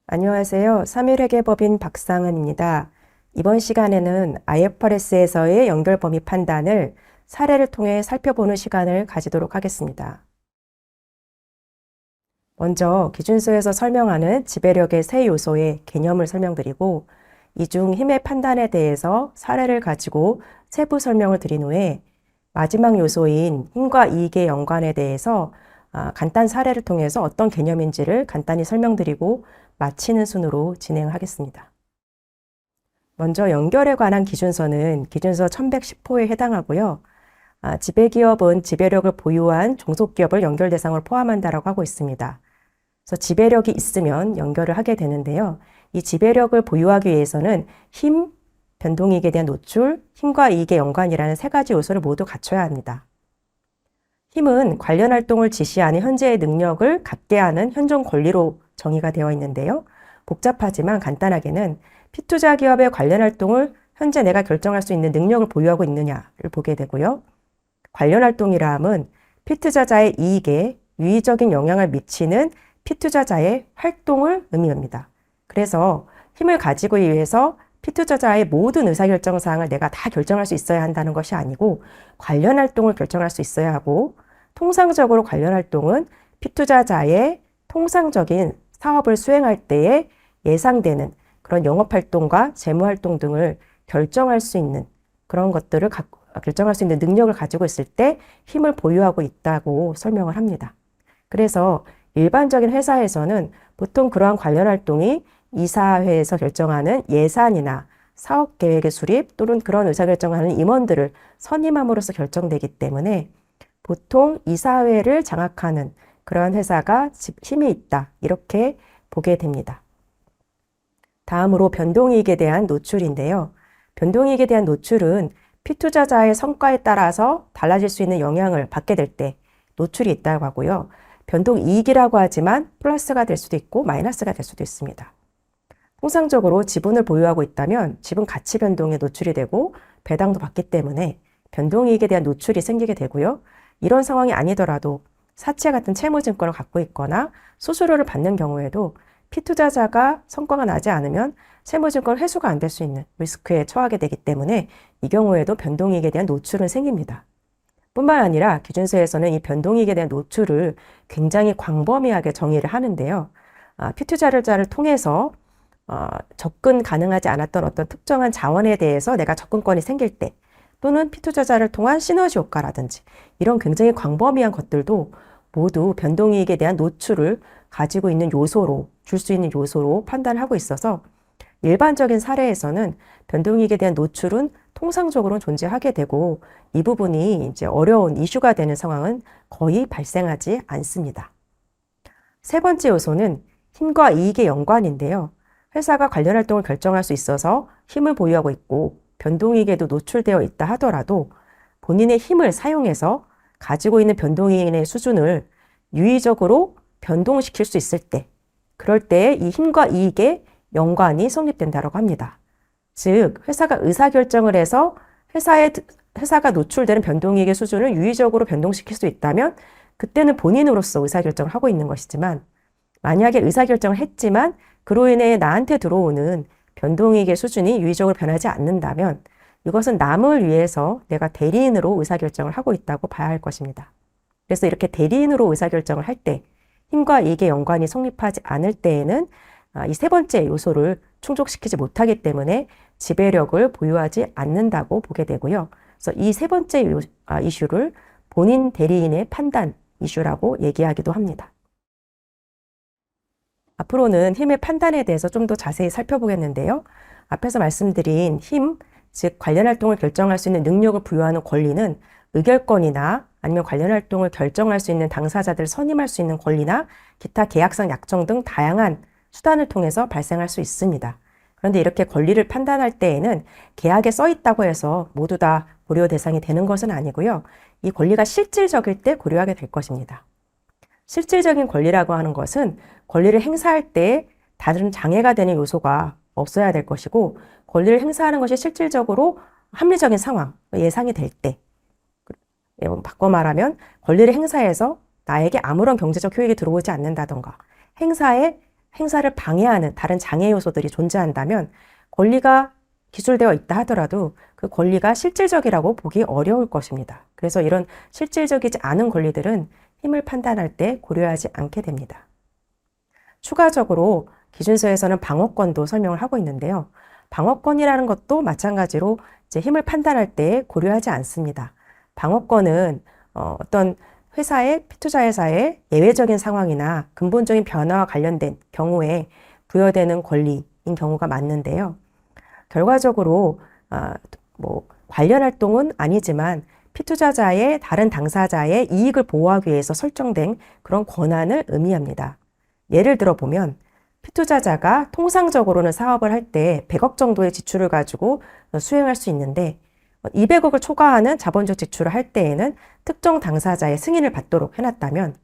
안녕하세요. 3일회계법인 박상은입니다. 이번 시간에는 IFRS에서의 연결 범위 판단을 사례를 통해 살펴보는 시간을 가지도록 하겠습니다. 먼저 기준서에서 설명하는 지배력의 세 요소의 개념을 설명드리고 이 중 힘의 판단에 대해서 사례를 가지고 세부 설명을 드린 후에 마지막 요소인 힘과 이익의 연관에 대해서 간단 사례를 통해서 어떤 개념인지를 간단히 설명드리고 마치는 순으로 진행하겠습니다. 먼저 연결에 관한 기준서는 기준서 1110호에 해당하고요. 지배기업은 지배력을 보유한 종속기업을 연결 대상으로 포함한다라고 하고 있습니다. 그래서 지배력이 있으면 연결을 하게 되는데요. 이 지배력을 보유하기 위해서는 힘, 변동이익에 대한 노출, 힘과 이익의 연관이라는 세 가지 요소를 모두 갖춰야 합니다. 힘은 관련 활동을 지시하는 현재의 능력을 갖게 하는 현존 권리로 정의가 되어 있는데요. 복잡하지만 간단하게는 피투자 기업의 관련 활동을 현재 내가 결정할 수 있는 능력을 보유하고 있느냐를 보게 되고요. 관련 활동이라 함은 피투자자의 이익에 유의적인 영향을 미치는 피투자자의 활동을 의미합니다. 그래서 힘을 가지고 위해서 피투자자의 모든 의사결정 사항을 내가 다 결정할 수 있어야 한다는 것이 아니고 관련 활동을 결정할 수 있어야 하고 통상적으로 관련 활동은 피투자자의 통상적인 사업을 수행할 때에 예상되는 그런 영업활동과 재무활동 등을 결정할 수 있는 그런 것들을 결정할 수 있는 능력을 가지고 있을 때 힘을 보유하고 있다고 설명을 합니다. 그래서 일반적인 회사에서는 보통 그러한 관련 활동이 이사회에서 결정하는 예산이나 사업계획의 수립 또는 그런 의사결정을 하는 임원들을 선임함으로써 결정되기 때문에 보통 이사회를 장악하는 그러한 회사가 힘이 있다 이렇게 보게 됩니다. 다음으로 변동이익에 대한 노출인데요. 변동이익에 대한 노출은 피투자자의 성과에 따라서 달라질 수 있는 영향을 받게 될 때 노출이 있다고 하고요. 변동이익이라고 하지만 플러스가 될 수도 있고 마이너스가 될 수도 있습니다. 통상적으로 지분을 보유하고 있다면 지분 가치 변동에 노출이 되고 배당도 받기 때문에 변동이익에 대한 노출이 생기게 되고요. 이런 상황이 아니더라도 사채 같은 채무증권을 갖고 있거나 수수료를 받는 경우에도 피투자자가 성과가 나지 않으면 채무증권 회수가 안 될 수 있는 리스크에 처하게 되기 때문에 이 경우에도 변동이익에 대한 노출은 생깁니다. 뿐만 아니라 기준서에서는 이 변동이익에 대한 노출을 굉장히 광범위하게 정의를 하는데요. 피투자자를 통해서 접근 가능하지 않았던 어떤 특정한 자원에 대해서 내가 접근권이 생길 때 또는 피투자자를 통한 시너지 효과라든지 이런 굉장히 광범위한 것들도 모두 변동이익에 대한 노출을 가지고 있는 요소로 줄 수 있는 요소로 판단하고 있어서 일반적인 사례에서는 변동이익에 대한 노출은 통상적으로 존재하게 되고 이 부분이 이제 어려운 이슈가 되는 상황은 거의 발생하지 않습니다. 세 번째 요소는 힘과 이익의 연관인데요. 회사가 관련 활동을 결정할 수 있어서 힘을 보유하고 있고 변동이익에도 노출되어 있다 하더라도 본인의 힘을 사용해서 가지고 있는 변동이익의 수준을 유의적으로 변동시킬 수 있을 때 그럴 때 이 힘과 이익의 연관이 성립된다고 합니다. 즉 회사가 의사결정을 해서 회사가 노출되는 변동이익의 수준을 유의적으로 변동시킬 수 있다면 그때는 본인으로서 의사결정을 하고 있는 것이지만 만약에 의사결정을 했지만 그로 인해 나한테 들어오는 변동이익의 수준이 유의적으로 변하지 않는다면 이것은 남을 위해서 내가 대리인으로 의사결정을 하고 있다고 봐야 할 것입니다. 그래서 이렇게 대리인으로 의사결정을 할 때 힘과 이익의 연관이 성립하지 않을 때에는 이 세 번째 요소를 충족시키지 못하기 때문에 지배력을 보유하지 않는다고 보게 되고요. 그래서 이 세 번째 이슈를 본인 대리인의 판단 이슈라고 얘기하기도 합니다. 앞으로는 힘의 판단에 대해서 좀 더 자세히 살펴보겠는데요. 앞에서 말씀드린 힘, 즉 관련 활동을 결정할 수 있는 능력을 부여하는 권리는 의결권이나 아니면 관련 활동을 결정할 수 있는 당사자들을 선임할 수 있는 권리나 기타 계약상 약정 등 다양한 수단을 통해서 발생할 수 있습니다. 그런데 이렇게 권리를 판단할 때에는 계약에 써 있다고 해서 모두 다 고려 대상이 되는 것은 아니고요. 이 권리가 실질적일 때 고려하게 될 것입니다. 실질적인 권리라고 하는 것은 권리를 행사할 때 다른 장애가 되는 요소가 없어야 될 것이고 권리를 행사하는 것이 실질적으로 합리적인 상황, 예상이 될 때 바꿔 말하면 권리를 행사해서 나에게 아무런 경제적 효익이 들어오지 않는다던가 행사에 행사를 방해하는 다른 장애 요소들이 존재한다면 권리가 기술되어 있다 하더라도 그 권리가 실질적이라고 보기 어려울 것입니다. 그래서 이런 실질적이지 않은 권리들은 힘을 판단할 때 고려하지 않게 됩니다. 추가적으로 기준서에서는 방어권도 설명을 하고 있는데요. 방어권이라는 것도 마찬가지로 이제 힘을 판단할 때 고려하지 않습니다. 방어권은 어떤 피투자 회사의 예외적인 상황이나 근본적인 변화와 관련된 경우에 부여되는 권리인 경우가 많은데요. 결과적으로 관련 활동은 아니지만 피투자자의 다른 당사자의 이익을 보호하기 위해서 설정된 그런 권한을 의미합니다. 예를 들어 보면 피투자자가 통상적으로는 사업을 할 때 100억 정도의 지출을 가지고 수행할 수 있는데 200억을 초과하는 자본적 지출을 할 때에는 특정 당사자의 승인을 받도록 해놨다면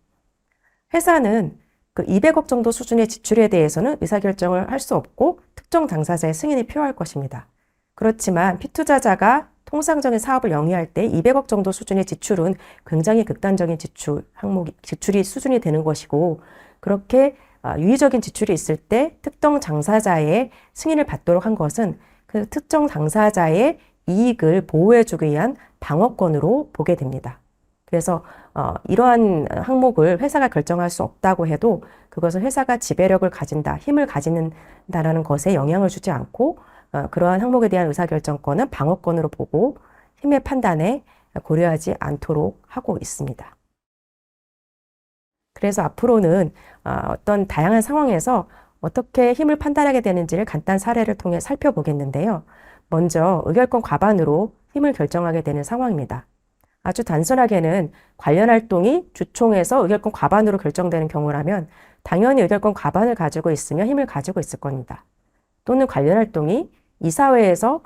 회사는 그 200억 정도 수준의 지출에 대해서는 의사결정을 할 수 없고 특정 당사자의 승인이 필요할 것입니다. 그렇지만 피투자자가 통상적인 사업을 영위할 때 200억 정도 수준의 지출은 굉장히 극단적인 지출이 수준이 되는 것이고 그렇게 유의적인 지출이 있을 때 특정 당사자의 승인을 받도록 한 것은 그 특정 당사자의 이익을 보호해주기 위한 방어권으로 보게 됩니다. 그래서 이러한 항목을 회사가 결정할 수 없다고 해도 그것은 회사가 지배력을 가진다, 힘을 가진다라는 것에 영향을 주지 않고 그러한 항목에 대한 의사결정권은 방어권으로 보고 힘의 판단에 고려하지 않도록 하고 있습니다. 그래서 앞으로는 어떤 다양한 상황에서 어떻게 힘을 판단하게 되는지를 간단 사례를 통해 살펴보겠는데요. 먼저 의결권 과반으로 힘을 결정하게 되는 상황입니다. 아주 단순하게는 관련 활동이 주총에서 의결권 과반으로 결정되는 경우라면 당연히 의결권 과반을 가지고 있으며 힘을 가지고 있을 겁니다. 또는 관련 활동이 이사회에서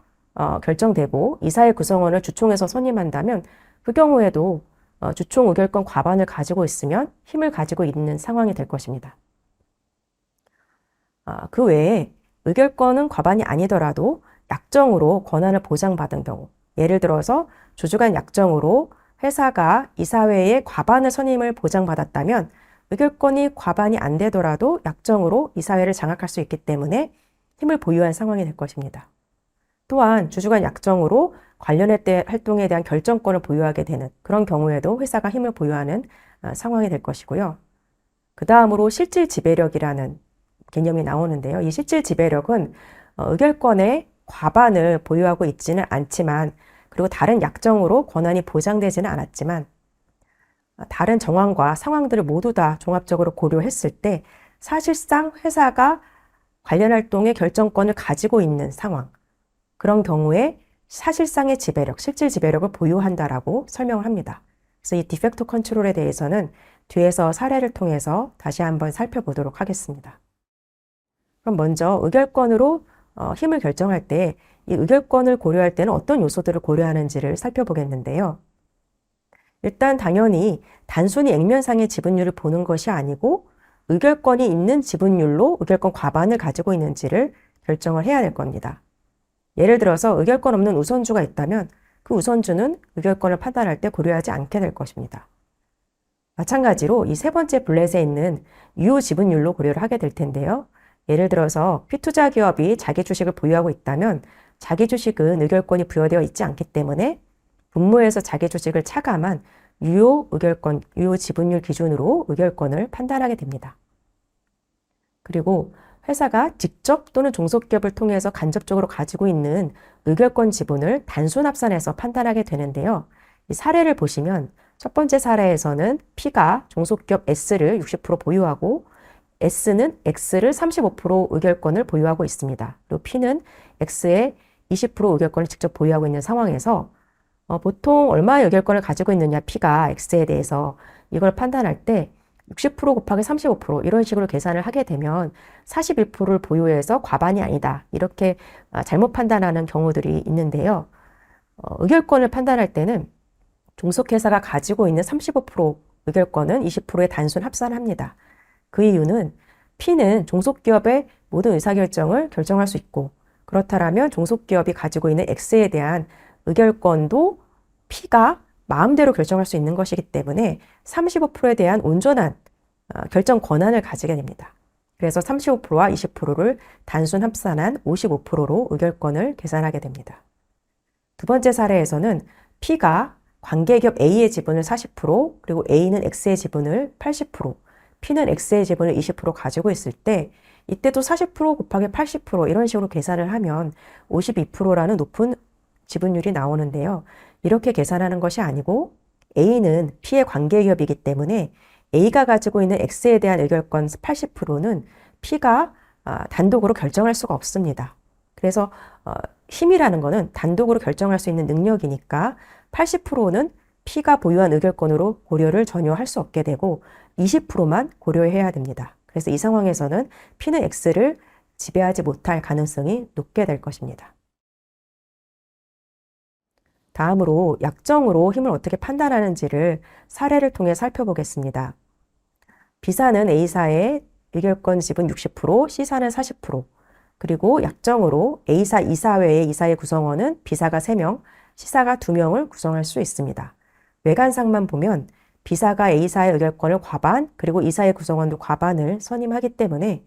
결정되고 이사회 구성원을 주총에서 선임한다면 그 경우에도 주총 의결권 과반을 가지고 있으면 힘을 가지고 있는 상황이 될 것입니다. 그 외에 의결권은 과반이 아니더라도 약정으로 권한을 보장받은 경우, 예를 들어서 주주간 약정으로 회사가 이사회의 과반의 선임을 보장받았다면 의결권이 과반이 안 되더라도 약정으로 이사회를 장악할 수 있기 때문에 힘을 보유한 상황이 될 것입니다. 또한 주주간 약정으로 관련 활동에 대한 결정권을 보유하게 되는 그런 경우에도 회사가 힘을 보유하는 상황이 될 것이고요. 그 다음으로 실질 지배력이라는 개념이 나오는데요. 이 실질 지배력은 의결권의 과반을 보유하고 있지는 않지만 그리고 다른 약정으로 권한이 보장되지는 않았지만 다른 정황과 상황들을 모두 다 종합적으로 고려했을 때 사실상 회사가 관련 활동의 결정권을 가지고 있는 상황, 그런 경우에 사실상의 지배력, 실질 지배력을 보유한다라고 설명을 합니다. 그래서 이 디펙토 컨트롤에 대해서는 뒤에서 사례를 통해서 다시 한번 살펴보도록 하겠습니다. 그럼 먼저 의결권으로 힘을 결정할 때 이 의결권을 고려할 때는 어떤 요소들을 고려하는지를 살펴보겠는데요. 일단 당연히 단순히 액면상의 지분율을 보는 것이 아니고 의결권이 있는 지분율로 의결권 과반을 가지고 있는지를 결정을 해야 될 겁니다. 예를 들어서 의결권 없는 우선주가 있다면 그 우선주는 의결권을 판단할 때 고려하지 않게 될 것입니다. 마찬가지로 이 세 번째 블렛에 있는 유효 지분율로 고려를 하게 될 텐데요. 예를 들어서 피투자 기업이 자기 주식을 보유하고 있다면 자기 주식은 의결권이 부여되어 있지 않기 때문에 분모에서 자기 주식을 차감한 유효 지분율 기준으로 의결권을 판단하게 됩니다. 그리고 회사가 직접 또는 종속기업을 통해서 간접적으로 가지고 있는 의결권 지분을 단순 합산해서 판단하게 되는데요. 이 사례를 보시면 첫 번째 사례에서는 P가 종속기업 S를 60% 보유하고 S는 X를 35% 의결권을 보유하고 있습니다. 그리고 P는 X의 20% 의결권을 직접 보유하고 있는 상황에서 보통 얼마의 의결권을 가지고 있느냐 P가 X에 대해서 이걸 판단할 때 60% 곱하기 35% 이런 식으로 계산을 하게 되면 41%를 보유해서 과반이 아니다. 이렇게 잘못 판단하는 경우들이 있는데요. 의결권을 판단할 때는 종속회사가 가지고 있는 35% 의결권은 20%의 단순 합산합니다. 그 이유는 P는 종속기업의 모든 의사결정을 결정할 수 있고 그렇다면 종속기업이 가지고 있는 X에 대한 의결권도 P가 마음대로 결정할 수 있는 것이기 때문에 35%에 대한 온전한 결정 권한을 가지게 됩니다. 그래서 35%와 20%를 단순 합산한 55%로 의결권을 계산하게 됩니다. 두 번째 사례에서는 P가 관계기업 A의 지분을 40%, 그리고 A는 X의 지분을 80%, P는 X의 지분을 20% 가지고 있을 때 이때도 40% 곱하기 80% 이런 식으로 계산을 하면 52%라는 높은 지분율이 나오는데요. 이렇게 계산하는 것이 아니고 A는 P의 관계기업이기 때문에 A가 가지고 있는 X에 대한 의결권 80%는 P가 단독으로 결정할 수가 없습니다. 그래서 힘이라는 것은 단독으로 결정할 수 있는 능력이니까 80%는 P가 보유한 의결권으로 고려를 전혀 할 수 없게 되고 20%만 고려해야 됩니다. 그래서 이 상황에서는 P는 X를 지배하지 못할 가능성이 높게 될 것입니다. 다음으로 약정으로 힘을 어떻게 판단하는지를 사례를 통해 살펴보겠습니다. B사는 A사의 의결권 지분 60%, C사는 40%, 그리고 약정으로 A사 2사 외에 이사의 구성원은 B사가 3명, C사가 2명을 구성할 수 있습니다. 외관상만 보면 B사가 A사의 의결권을 과반, 그리고 이사의 구성원도 과반을 선임하기 때문에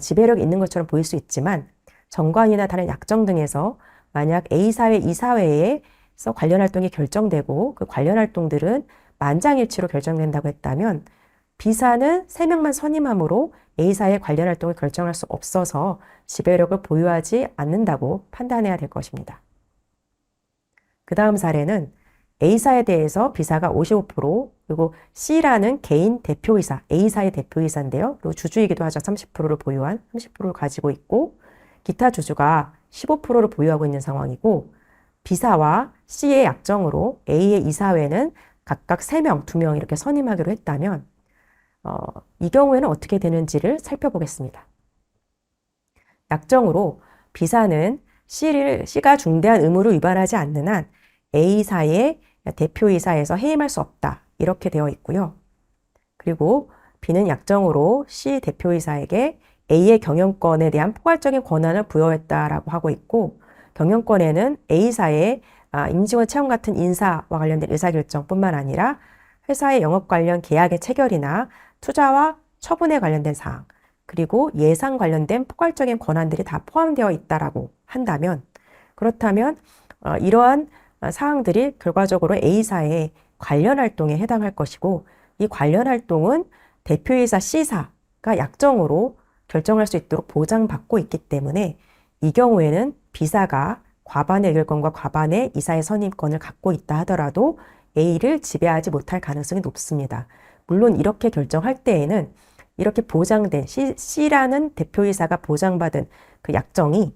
지배력이 있는 것처럼 보일 수 있지만 정관이나 다른 약정 등에서 만약 A사회, 이사회에서 관련 활동이 결정되고 그 관련 활동들은 만장일치로 결정된다고 했다면 B사는 3명만 선임함으로 A사의 관련 활동을 결정할 수 없어서 지배력을 보유하지 않는다고 판단해야 될 것입니다. 그 다음 사례는 A사에 대해서 B사가 55%, 그리고 C라는 개인 대표이사, A사의 대표이사인데요. 그리고 주주이기도 하죠. 30%를 보유한 30%를 가지고 있고 기타 주주가 15%를 보유하고 있는 상황이고 B사와 C의 약정으로 A의 이사회는 각각 3명, 2명 이렇게 선임하기로 했다면 이 경우에는 어떻게 되는지를 살펴보겠습니다. 약정으로 B사는 C가 중대한 의무를 위반하지 않는 한 A사의 대표이사에서 해임할 수 없다. 이렇게 되어 있고요. 그리고 B는 약정으로 C 대표이사에게 A의 경영권에 대한 포괄적인 권한을 부여했다라고 하고 있고 경영권에는 A사의 임직원 채용 같은 인사와 관련된 의사결정뿐만 아니라 회사의 영업 관련 계약의 체결이나 투자와 처분에 관련된 사항, 그리고 예상 관련된 포괄적인 권한들이 다 포함되어 있다라고 한다면 그렇다면 이러한 사항들이 결과적으로 A사의 관련 활동에 해당할 것이고 이 관련 활동은 대표이사 C사가 약정으로 결정할 수 있도록 보장받고 있기 때문에 이 경우에는 B사가 과반의 의결권과 과반의 이사의 선임권을 갖고 있다 하더라도 A를 지배하지 못할 가능성이 높습니다. 물론 이렇게 결정할 때에는 이렇게 보장된 C라는 대표이사가 보장받은 그 약정이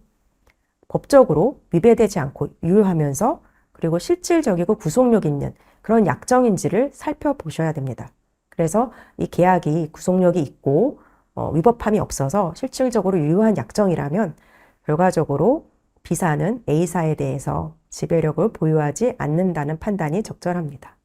법적으로 위배되지 않고 유효하면서 그리고 실질적이고 구속력 있는 그런 약정인지를 살펴보셔야 됩니다. 그래서 이 계약이 구속력이 있고 위법함이 없어서 실질적으로 유효한 약정이라면 결과적으로 B사는 A사에 대해서 지배력을 보유하지 않는다는 판단이 적절합니다.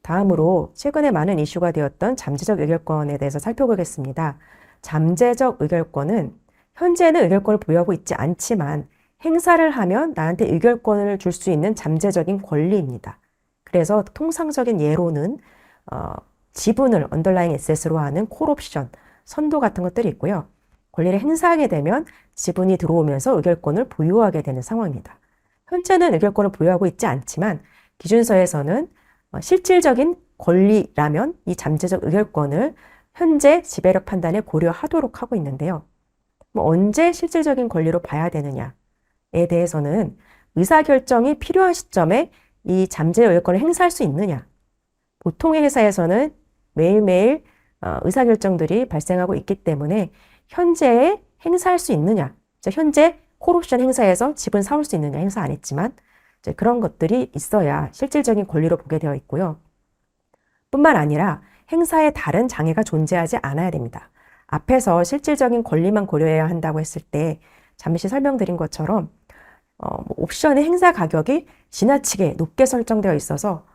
다음으로 최근에 많은 이슈가 되었던 잠재적 의결권에 대해서 살펴보겠습니다. 잠재적 의결권은 현재는 의결권을 보유하고 있지 않지만 행사를 하면 나한테 의결권을 줄 수 있는 잠재적인 권리입니다. 그래서 통상적인 예로는 지분을 언더라잉 에셋으로 하는 콜옵션, 선도 같은 것들이 있고요. 권리를 행사하게 되면 지분이 들어오면서 의결권을 보유하게 되는 상황입니다. 현재는 의결권을 보유하고 있지 않지만 기준서에서는 실질적인 권리라면 이 잠재적 의결권을 현재 지배력 판단에 고려하도록 하고 있는데요. 언제 실질적인 권리로 봐야 되느냐에 대해서는 의사결정이 필요한 시점에 이 잠재 의결권을 행사할 수 있느냐. 보통의 회사에서는 매일매일 의사결정들이 발생하고 있기 때문에 현재에 행사할 수 있느냐. 현재 콜옵션 행사에서 지분 사올 수 있느냐. 행사 안 했지만 그런 것들이 있어야 실질적인 권리로 보게 되어 있고요. 뿐만 아니라 행사에 다른 장애가 존재하지 않아야 됩니다. 앞에서 실질적인 권리만 고려해야 한다고 했을 때 잠시 설명드린 것처럼 옵션의 행사 가격이 지나치게 높게 설정되어 있어서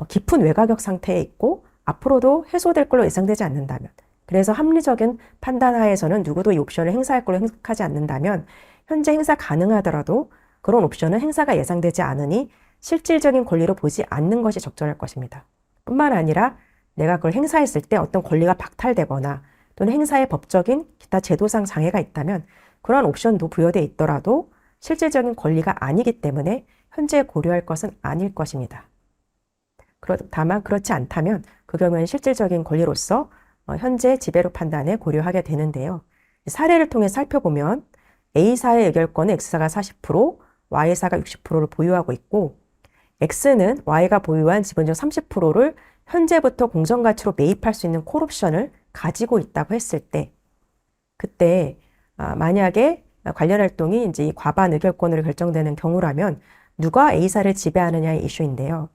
깊은 외가격 상태에 있고 앞으로도 해소될 걸로 예상되지 않는다면 그래서 합리적인 판단 하에서는 누구도 이 옵션을 행사할 걸로 생각하지 않는다면 현재 행사 가능하더라도 그런 옵션은 행사가 예상되지 않으니 실질적인 권리로 보지 않는 것이 적절할 것입니다. 뿐만 아니라 내가 그걸 행사했을 때 어떤 권리가 박탈되거나 또는 행사의 법적인 기타 제도상 장애가 있다면 그러한 옵션도 부여되어 있더라도 실질적인 권리가 아니기 때문에 현재 고려할 것은 아닐 것입니다. 다만 그렇지 않다면 그 경우에는 실질적인 권리로서 현재 지배력 판단에 고려하게 되는데요. 사례를 통해 살펴보면 A사의 의결권은 X사가 40%, Y사가 60%를 보유하고 있고 X는 Y가 보유한 지분 중 30%를 현재부터 공정가치로 매입할 수 있는 콜옵션을 가지고 있다고 했을 때 그때 만약에 관련 활동이 이제 이 과반 의결권으로 결정되는 경우라면 누가 A사를 지배하느냐의 이슈인데요.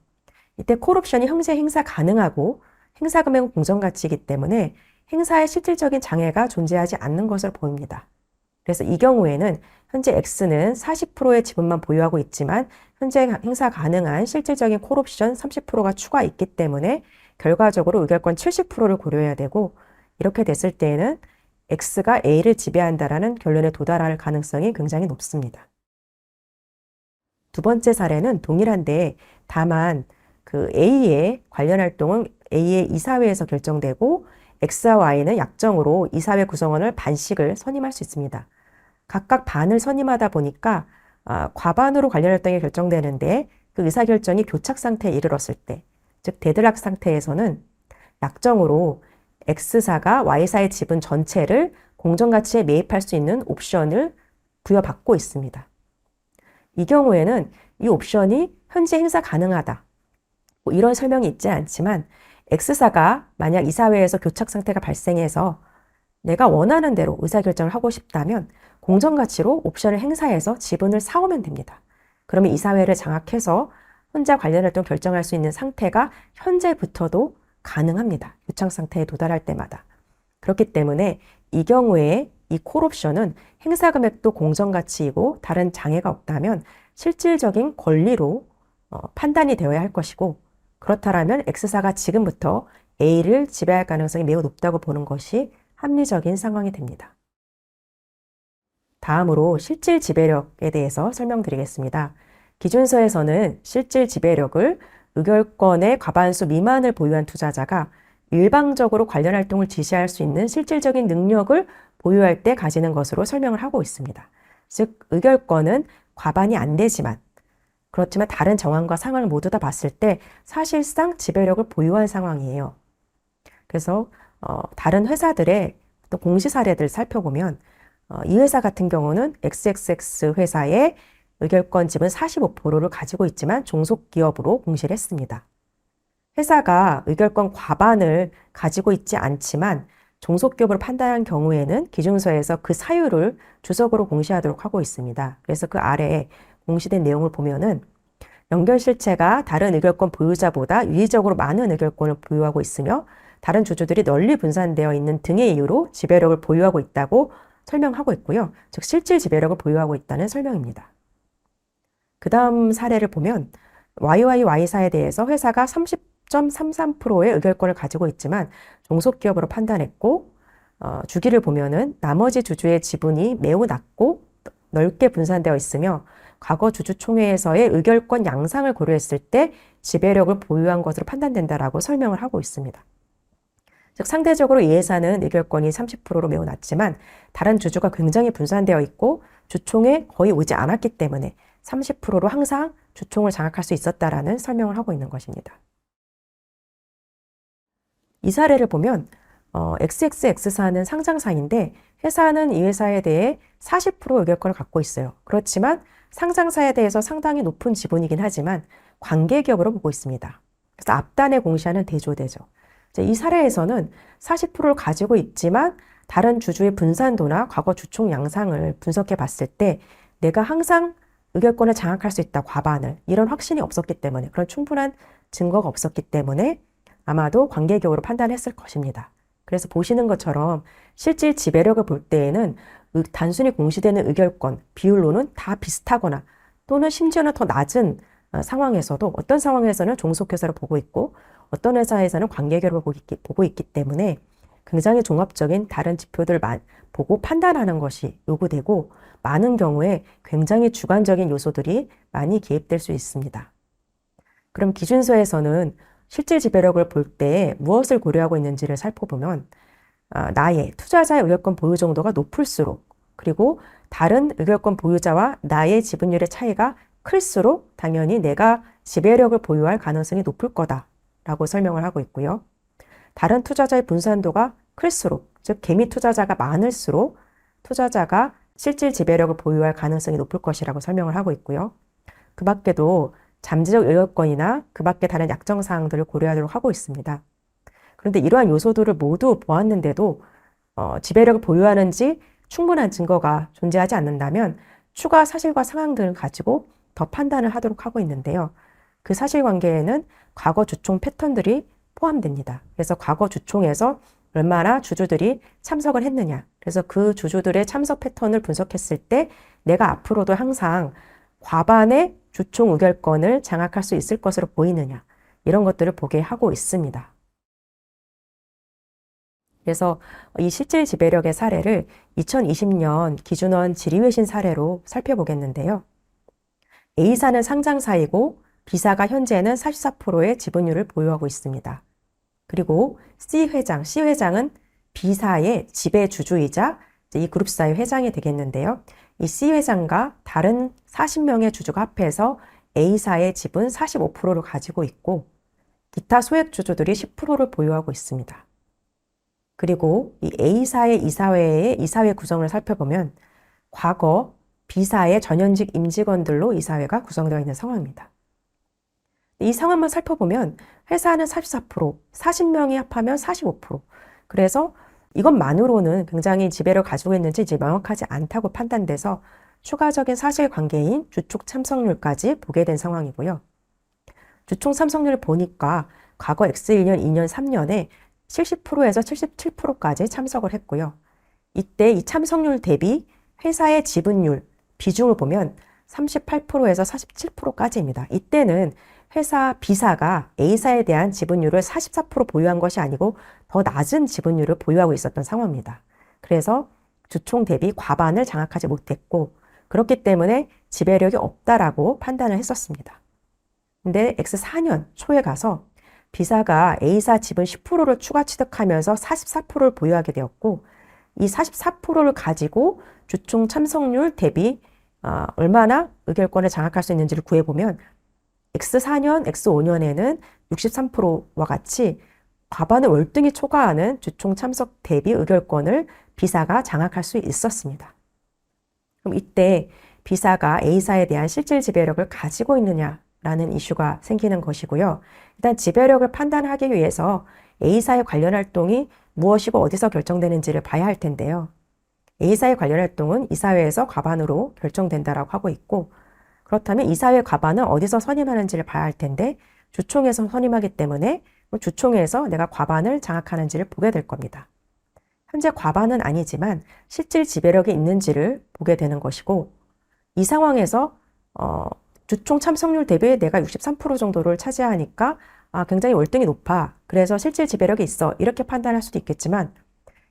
이때 콜옵션이 현재 행사 가능하고 행사 금액은 공정가치이기 때문에 행사에 실질적인 장애가 존재하지 않는 것으로 보입니다. 그래서 이 경우에는 현재 X는 40%의 지분만 보유하고 있지만 현재 행사 가능한 실질적인 콜옵션 30%가 추가 있기 때문에 결과적으로 의결권 70%를 고려해야 되고 이렇게 됐을 때에는 X가 A를 지배한다라는 결론에 도달할 가능성이 굉장히 높습니다. 두 번째 사례는 동일한데 다만 그 A의 관련 활동은 A의 이사회에서 결정되고 X와 Y는 약정으로 이사회 구성원을 반씩을 선임할 수 있습니다. 각각 반을 선임하다 보니까 과반으로 관련 활동이 결정되는데 그 의사결정이 교착 상태에 이르렀을 때, 즉 데드락 상태에서는 약정으로 X사가 Y사의 지분 전체를 공정가치에 매입할 수 있는 옵션을 부여받고 있습니다. 이 경우에는 이 옵션이 현재 행사 가능하다. 뭐 이런 설명이 있지 않지만 X사가 만약 이사회에서 교착 상태가 발생해서 내가 원하는 대로 의사결정을 하고 싶다면 공정가치로 옵션을 행사해서 지분을 사오면 됩니다. 그러면 이사회를 장악해서 혼자 관련 활동 결정할 수 있는 상태가 현재부터도 가능합니다. 교착 상태에 도달할 때마다. 그렇기 때문에 이 경우에 이 콜옵션은 행사 금액도 공정가치이고 다른 장애가 없다면 실질적인 권리로 판단이 되어야 할 것이고 그렇다면 X사가 지금부터 A를 지배할 가능성이 매우 높다고 보는 것이 합리적인 상황이 됩니다. 다음으로 실질 지배력에 대해서 설명드리겠습니다. 기준서에서는 실질 지배력을 의결권의 과반수 미만을 보유한 투자자가 일방적으로 관련 활동을 지시할 수 있는 실질적인 능력을 보유할 때 가지는 것으로 설명을 하고 있습니다. 즉, 의결권은 과반이 안 되지만 그렇지만 다른 정황과 상황을 모두 다 봤을 때 사실상 지배력을 보유한 상황이에요. 그래서 다른 회사들의 또 공시 사례들을 살펴보면 이 회사 같은 경우는 XXX 회사의 의결권 지분 45%를 가지고 있지만 종속기업으로 공시를 했습니다. 회사가 의결권 과반을 가지고 있지 않지만 종속기업으로 판단한 경우에는 기준서에서 그 사유를 주석으로 공시하도록 하고 있습니다. 그래서 그 아래에 공시된 내용을 보면은 연결실체가 다른 의결권 보유자보다 유의적으로 많은 의결권을 보유하고 있으며 다른 주주들이 널리 분산되어 있는 등의 이유로 지배력을 보유하고 있다고 설명하고 있고요. 즉 실질 지배력을 보유하고 있다는 설명입니다. 그 다음 사례를 보면 YYY사에 대해서 회사가 30.33%의 의결권을 가지고 있지만 종속기업으로 판단했고 주기를 보면은 나머지 주주의 지분이 매우 낮고 넓게 분산되어 있으며 과거 주주총회에서의 의결권 양상을 고려했을 때 지배력을 보유한 것으로 판단된다라고 설명을 하고 있습니다. 즉 상대적으로 이 회사는 의결권이 30%로 매우 낮지만 다른 주주가 굉장히 분산되어 있고 주총에 거의 오지 않았기 때문에 30%로 항상 주총을 장악할 수 있었다라는 설명을 하고 있는 것입니다. 이 사례를 보면 XXX사는 상장사인데 회사는 이 회사에 대해 40% 의결권을 갖고 있어요. 그렇지만 상장사에 대해서 상당히 높은 지분이긴 하지만 관계기업으로 보고 있습니다. 그래서 앞단에 공시하는 대조되죠. 이 사례에서는 40%를 가지고 있지만 다른 주주의 분산도나 과거 주총 양상을 분석해 봤을 때 내가 항상 의결권을 장악할 수 있다, 과반을. 이런 확신이 없었기 때문에 그런 충분한 증거가 없었기 때문에 아마도 관계기업으로 판단했을 것입니다. 그래서 보시는 것처럼 실질 지배력을 볼 때에는 단순히 공시되는 의결권, 비율로는 다 비슷하거나 또는 심지어는 더 낮은 상황에서도 어떤 상황에서는 종속회사를 보고 있고 어떤 회사에서는 관계기업을 보고 있기 때문에 굉장히 종합적인 다른 지표들을 보고 판단하는 것이 요구되고 많은 경우에 굉장히 주관적인 요소들이 많이 개입될 수 있습니다. 그럼 기준서에서는 실질 지배력을 볼 때 무엇을 고려하고 있는지를 살펴보면 나의 투자자의 의결권 보유 정도가 높을수록 그리고 다른 의결권 보유자와 나의 지분율의 차이가 클수록 당연히 내가 지배력을 보유할 가능성이 높을 거다라고 설명을 하고 있고요. 다른 투자자의 분산도가 클수록, 즉 개미 투자자가 많을수록 투자자가 실질 지배력을 보유할 가능성이 높을 것이라고 설명을 하고 있고요. 그 밖에도 잠재적 의결권이나 그 밖에 다른 약정 사항들을 고려하도록 하고 있습니다. 그런데 이러한 요소들을 모두 보았는데도 지배력을 보유하는지 충분한 증거가 존재하지 않는다면 추가 사실과 상황들을 가지고 더 판단을 하도록 하고 있는데요. 그 사실관계에는 과거 주총 패턴들이 포함됩니다. 그래서 과거 주총에서 얼마나 주주들이 참석을 했느냐. 그래서 그 주주들의 참석 패턴을 분석했을 때 내가 앞으로도 항상 과반의 주총 의결권을 장악할 수 있을 것으로 보이느냐. 이런 것들을 보게 하고 있습니다. 그래서 이 실질 지배력의 사례를 2020년 기준원 질의회신 사례로 살펴보겠는데요. A사는 상장사이고 B사가 현재는 44%의 지분율을 보유하고 있습니다. 그리고 C회장은 B사의 지배주주이자 이 그룹사의 회장이 되겠는데요. 이 C회장과 다른 40명의 주주가 합해서 A사의 지분 45%를 가지고 있고 기타 소액주주들이 10%를 보유하고 있습니다. 그리고 이 A사의 이사회의 이사회 구성을 살펴보면 과거 B사의 전현직 임직원들로 이사회가 구성되어 있는 상황입니다. 이 상황만 살펴보면 회사는 44%, 40명이 합하면 45%. 그래서 이것만으로는 굉장히 지배를 가지고 있는지 이제 명확하지 않다고 판단돼서 추가적인 사실관계인 주총 참석률까지 보게 된 상황이고요. 주총 참석률을 보니까 과거 X1년, 2년, 3년에 70%에서 77%까지 참석을 했고요. 이때 이 참석률 대비 회사의 지분율, 비중을 보면 38%에서 47%까지입니다. 이때는 회사 B사가 A사에 대한 지분율을 44% 보유한 것이 아니고 더 낮은 지분율을 보유하고 있었던 상황입니다. 그래서 주총 대비 과반을 장악하지 못했고 그렇기 때문에 지배력이 없다라고 판단을 했었습니다. 근데 X4년 초에 가서 B사가 A사 지분 10%를 추가 취득하면서 44%를 보유하게 되었고 이 44%를 가지고 주총 참석률 대비 얼마나 의결권을 장악할 수 있는지를 구해보면 X4년, X5년에는 63%와 같이 과반을 월등히 초과하는 주총 참석 대비 의결권을 B사가 장악할 수 있었습니다. 그럼 이때 B사가 A사에 대한 실질 지배력을 가지고 있느냐라는 이슈가 생기는 것이고요. 일단 지배력을 판단하기 위해서 A사의 관련 활동이 무엇이고 어디서 결정되는지를 봐야 할 텐데요. A사의 관련 활동은 이사회에서 과반으로 결정된다라고 하고 있고 그렇다면 이사회 과반은 어디서 선임하는지를 봐야 할 텐데 주총에서 선임하기 때문에 주총에서 내가 과반을 장악하는지를 보게 될 겁니다. 현재 과반은 아니지만 실질 지배력이 있는지를 보게 되는 것이고 이 상황에서 주총 참석률 대비 내가 63% 정도를 차지하니까 굉장히 월등히 높아. 그래서 실질 지배력이 있어. 이렇게 판단할 수도 있겠지만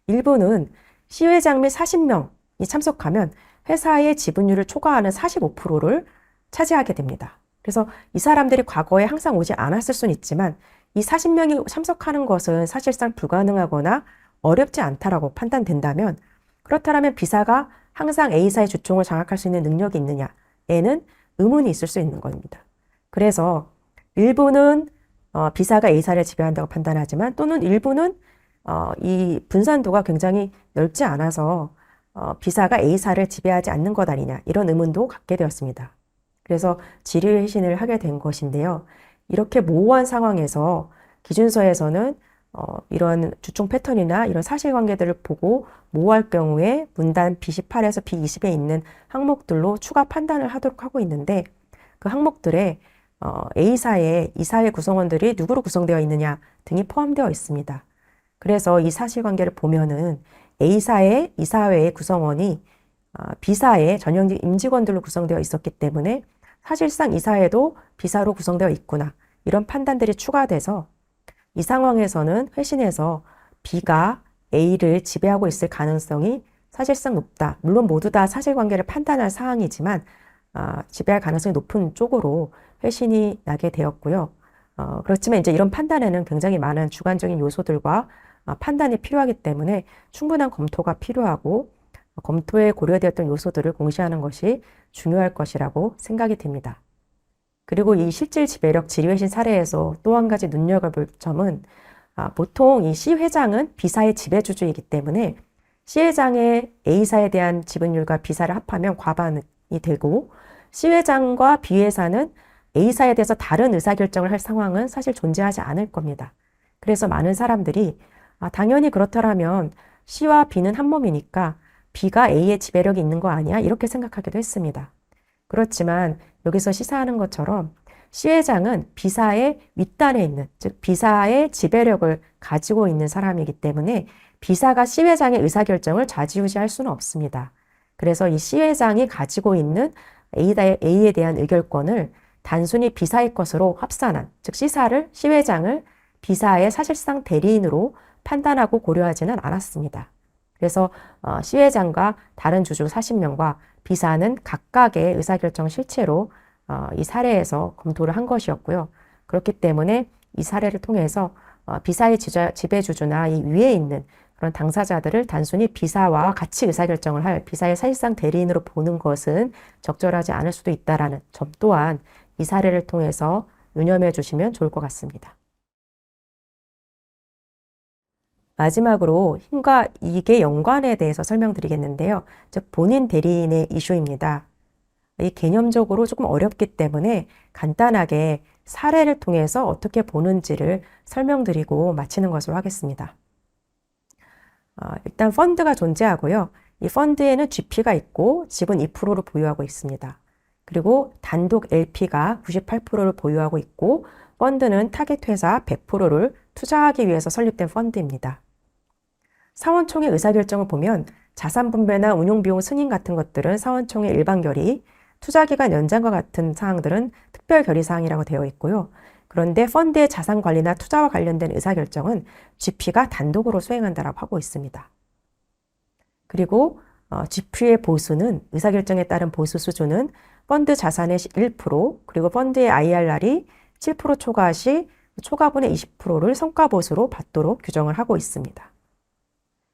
일부는 C회장 및 40명이 참석하면 회사의 지분율을 초과하는 45%를 차지하게 됩니다. 그래서 이 사람들이 과거에 항상 오지 않았을 수는 있지만 이 40명이 참석하는 것은 사실상 불가능하거나 어렵지 않다라고 판단된다면 그렇다면 B사가 항상 A사의 주총을 장악할 수 있는 능력이 있느냐에는 의문이 있을 수 있는 겁니다. 그래서 일부는 B사가 A사를 지배한다고 판단하지만 또는 일부는 이 분산도가 굉장히 넓지 않아서 B사가 A사를 지배하지 않는 것 아니냐 이런 의문도 갖게 되었습니다. 그래서 질의회신을 하게 된 것인데요. 이렇게 모호한 상황에서 기준서에서는 이런 주총 패턴이나 이런 사실관계들을 보고 모호할 경우에 문단 B18에서 B20에 있는 항목들로 추가 판단을 하도록 하고 있는데 그 항목들에 A사의 이사회 구성원들이 누구로 구성되어 있느냐 등이 포함되어 있습니다. 그래서 이 사실관계를 보면은 A사의 이사회의 구성원이 B사의 전형직 임직원들로 구성되어 있었기 때문에 사실상 이사회도 B사로 구성되어 있구나 이런 판단들이 추가돼서 이 상황에서는 회신에서 B가 A를 지배하고 있을 가능성이 사실상 높다. 물론 모두 다 사실관계를 판단할 사항이지만 지배할 가능성이 높은 쪽으로 회신이 나게 되었고요. 그렇지만 이제 이런 판단에는 굉장히 많은 주관적인 요소들과 판단이 필요하기 때문에 충분한 검토가 필요하고 검토에 고려되었던 요소들을 공시하는 것이 중요할 것이라고 생각이 듭니다. 그리고 이 실질 지배력 지리외신 사례에서 또 한 가지 눈여겨볼 점은 보통 이 C 회장은 B사의 지배주주이기 때문에 C 회장의 A사에 대한 지분율과 B사를 합하면 과반이 되고 C 회장과 B 회사는 A사에 대해서 다른 의사결정을 할 상황은 사실 존재하지 않을 겁니다. 그래서 많은 사람들이 당연히 그렇더라면 C와 B는 한 몸이니까 B가 A의 지배력이 있는 거 아니야? 이렇게 생각하기도 했습니다. 그렇지만 여기서 시사하는 것처럼 C 회장은 B사의 윗단에 있는, 즉 B사의 지배력을 가지고 있는 사람이기 때문에 B사가 C 회장의 의사결정을 좌지우지할 수는 없습니다. 그래서 이 C 회장이 가지고 있는 A에 대한 의결권을 단순히 B사의 것으로 합산한, 즉 C사를, C 회장을 B사의 사실상 대리인으로 판단하고 고려하지는 않았습니다. 그래서 C 회장과 다른 주주 40명과 B사는 각각의 의사결정 실체로 이 사례에서 검토를 한 것이었고요. 그렇기 때문에 이 사례를 통해서 B사의 지배주주나 이 위에 있는 그런 당사자들을 단순히 B사와 같이 의사결정을 할 B사의 사실상 대리인으로 보는 것은 적절하지 않을 수도 있다는 점 또한 이 사례를 통해서 유념해 주시면 좋을 것 같습니다. 마지막으로 힘과 이익의 연관에 대해서 설명드리겠는데요. 즉 본인 대리인의 이슈입니다. 이 개념적으로 조금 어렵기 때문에 간단하게 사례를 통해서 어떻게 보는지를 설명드리고 마치는 것으로 하겠습니다. 일단 펀드가 존재하고요. 이 펀드에는 GP가 있고 지분 2%를 보유하고 있습니다. 그리고 단독 LP가 98%를 보유하고 있고 펀드는 타겟 회사 100%를 투자하기 위해서 설립된 펀드입니다. 사원총회 의사결정을 보면 자산 분배나 운용비용 승인 같은 것들은 사원총회 일반 결의, 투자기간 연장과 같은 사항들은 특별 결의 사항이라고 되어 있고요. 그런데 펀드의 자산 관리나 투자와 관련된 의사결정은 GP가 단독으로 수행한다라고 하고 있습니다. 그리고 GP의 보수는 의사결정에 따른 보수 수준은 펀드 자산의 1%, 그리고 펀드의 IRR이 7% 초과 시 초과분의 20%를 성과보수로 받도록 규정을 하고 있습니다.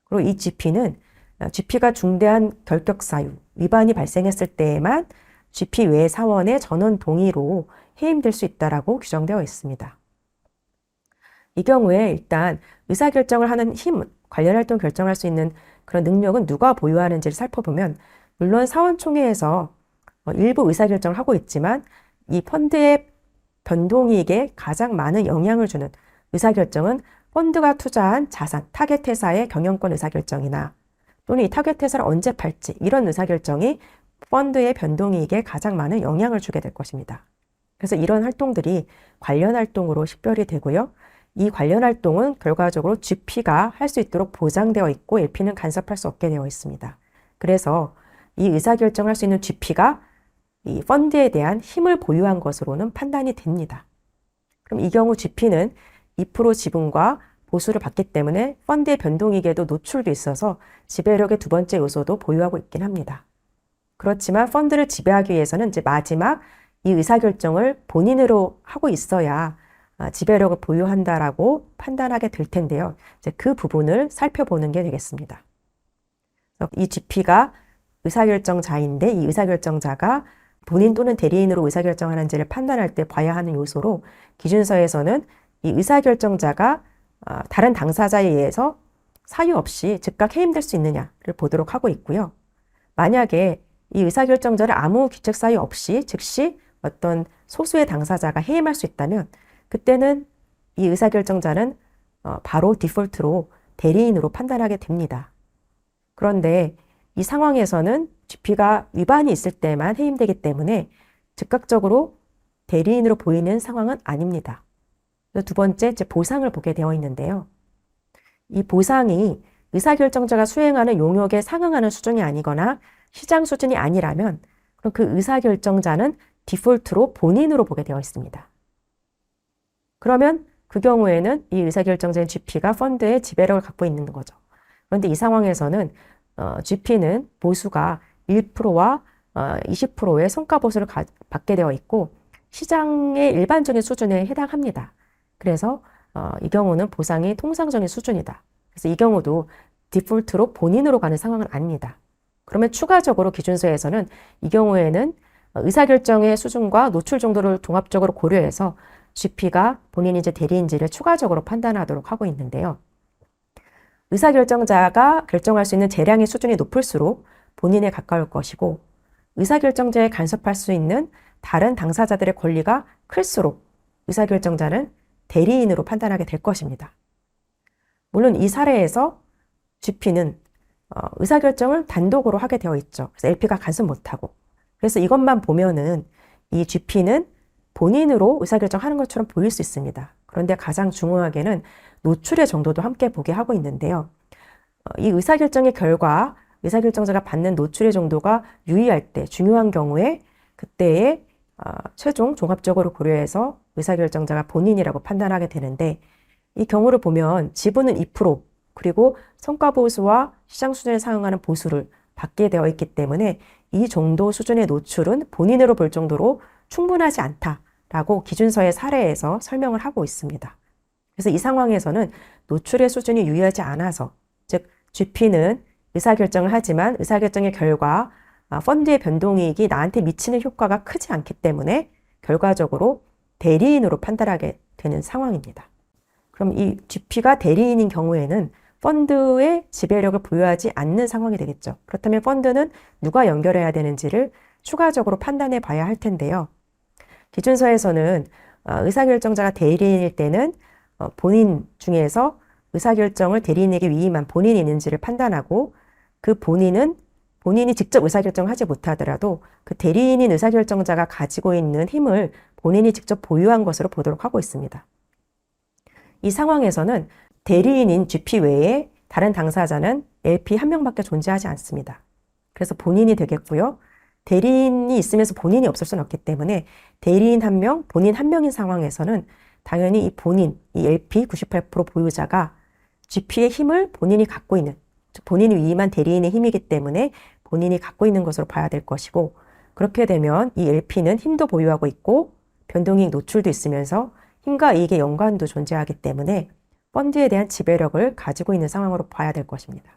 그리고 이 GP가 중대한 결격 사유, 위반이 발생했을 때에만 GP 외 사원의 전원 동의로 해임될 수 있다라고 규정되어 있습니다. 이 경우에 일단 의사결정을 하는 힘, 관련 활동 결정할 수 있는 그런 능력은 누가 보유하는지를 살펴보면 물론 사원총회에서 일부 의사결정을 하고 있지만 이 펀드의 변동이익에 가장 많은 영향을 주는 의사결정은 펀드가 투자한 자산, 타겟 회사의 경영권 의사결정이나 또는 이 타겟 회사를 언제 팔지 이런 의사결정이 펀드의 변동이익에 가장 많은 영향을 주게 될 것입니다. 그래서 이런 활동들이 관련 활동으로 식별이 되고요. 이 관련 활동은 결과적으로 GP가 할 수 있도록 보장되어 있고 LP는 간섭할 수 없게 되어 있습니다. 그래서 이 의사결정을 할 수 있는 GP가 이 펀드에 대한 힘을 보유한 것으로는 판단이 됩니다. 그럼 이 경우 GP는 2% 지분과 보수를 받기 때문에 펀드의 변동이익에도 노출돼 있어서 지배력의 두 번째 요소도 보유하고 있긴 합니다. 그렇지만 펀드를 지배하기 위해서는 이제 마지막 이 의사결정을 본인으로 하고 있어야 지배력을 보유한다라고 판단하게 될 텐데요. 이제 그 부분을 살펴보는 게 되겠습니다. 이 GP가 의사결정자인데 이 의사결정자가 본인 또는 대리인으로 의사결정하는지를 판단할 때 봐야 하는 요소로 기준서에서는 이 의사결정자가 다른 당사자에 의해서 사유 없이 즉각 해임될 수 있느냐를 보도록 하고 있고요. 만약에 이 의사결정자를 아무 규칙 사유 없이 즉시 어떤 소수의 당사자가 해임할 수 있다면 그때는 이 의사결정자는 바로 디폴트로 대리인으로 판단하게 됩니다. 그런데 이 상황에서는 GP가 위반이 있을 때만 해임되기 때문에 즉각적으로 대리인으로 보이는 상황은 아닙니다. 두 번째, 보상을 보게 되어 있는데요. 이 보상이 의사결정자가 수행하는 용역에 상응하는 수준이 아니거나 시장 수준이 아니라면 그럼 그 의사결정자는 디폴트로 본인으로 보게 되어 있습니다. 그러면 그 경우에는 이 의사결정자인 GP가 펀드의 지배력을 갖고 있는 거죠. 그런데 이 상황에서는 GP는 보수가 1%와 20%의 성과보수를 받게 되어 있고 시장의 일반적인 수준에 해당합니다. 그래서 이 경우는 보상이 통상적인 수준이다. 그래서 이 경우도 디폴트로 본인으로 가는 상황은 아닙니다. 그러면 추가적으로 기준서에서는 이 경우에는 의사결정의 수준과 노출 정도를 종합적으로 고려해서 GP가 본인인지 대리인지를 추가적으로 판단하도록 하고 있는데요. 의사결정자가 결정할 수 있는 재량의 수준이 높을수록 본인에 가까울 것이고, 의사결정자에 간섭할 수 있는 다른 당사자들의 권리가 클수록 의사결정자는 대리인으로 판단하게 될 것입니다. 물론 이 사례에서 GP는 의사결정을 단독으로 하게 되어 있죠. 그래서 LP가 간섭 못하고. 그래서 이것만 보면은 이 GP는 본인으로 의사결정하는 것처럼 보일 수 있습니다. 그런데 가장 중요하게는 노출의 정도도 함께 보게 하고 있는데요. 이 의사결정의 결과, 의사결정자가 받는 노출의 정도가 유의할 때, 중요한 경우에 그때의 최종 종합적으로 고려해서 의사결정자가 본인이라고 판단하게 되는데, 이 경우를 보면 지분은 2%, 그리고 성과보수와 시장 수준에 상응하는 보수를 받게 되어 있기 때문에 이 정도 수준의 노출은 본인으로 볼 정도로 충분하지 않다라고 기준서의 사례에서 설명을 하고 있습니다. 그래서 이 상황에서는 노출의 수준이 유의하지 않아서, 즉 GP는 의사결정을 하지만 의사결정의 결과 펀드의 변동이익이 나한테 미치는 효과가 크지 않기 때문에 결과적으로 대리인으로 판단하게 되는 상황입니다. 그럼 이 GP가 대리인인 경우에는 펀드의 지배력을 보유하지 않는 상황이 되겠죠. 그렇다면 펀드는 누가 연결해야 되는지를 추가적으로 판단해 봐야 할 텐데요. 기준서에서는 의사결정자가 대리인일 때는 본인 중에서 의사결정을 대리인에게 위임한 본인이 있는지를 판단하고, 그 본인이 직접 의사결정을 하지 못하더라도 그 대리인인 의사결정자가 가지고 있는 힘을 본인이 직접 보유한 것으로 보도록 하고 있습니다. 이 상황에서는 대리인인 GP 외에 다른 당사자는 LP 한 명밖에 존재하지 않습니다. 그래서 본인이 되겠고요. 대리인이 있으면서 본인이 없을 수는 없기 때문에 대리인 한 명, 본인 한 명인 상황에서는 당연히 이 LP 98% 보유자가 GP의 힘을 본인이 갖고 있는, 본인이 위임한 대리인의 힘이기 때문에 본인이 갖고 있는 것으로 봐야 될 것이고, 그렇게 되면 이 LP는 힘도 보유하고 있고 변동이익 노출도 있으면서 힘과 이익의 연관도 존재하기 때문에 펀드에 대한 지배력을 가지고 있는 상황으로 봐야 될 것입니다.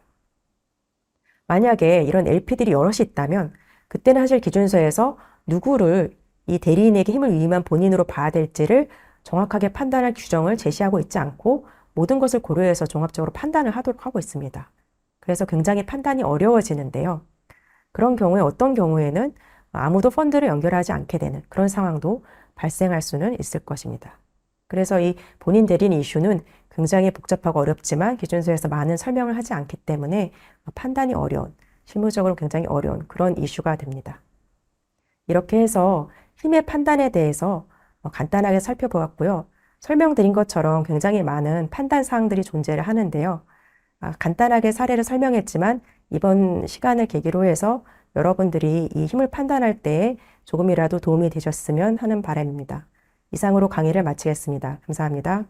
만약에 이런 LP들이 여럿이 있다면 그때는 사실 기준서에서 누구를 이 대리인에게 힘을 위임한 본인으로 봐야 될지를 정확하게 판단할 규정을 제시하고 있지 않고 모든 것을 고려해서 종합적으로 판단을 하도록 하고 있습니다. 그래서 굉장히 판단이 어려워지는데요. 그런 경우에 어떤 경우에는 아무도 펀드를 연결하지 않게 되는 그런 상황도 발생할 수는 있을 것입니다. 그래서 이 본인 대리인 이슈는 굉장히 복잡하고 어렵지만 기준서에서 많은 설명을 하지 않기 때문에 판단이 어려운, 실무적으로 굉장히 어려운 그런 이슈가 됩니다. 이렇게 해서 힘의 판단에 대해서 간단하게 살펴보았고요. 설명드린 것처럼 굉장히 많은 판단 사항들이 존재를 하는데요. 간단하게 사례를 설명했지만 이번 시간을 계기로 해서 여러분들이 이 힘을 판단할 때 조금이라도 도움이 되셨으면 하는 바람입니다. 이상으로 강의를 마치겠습니다. 감사합니다.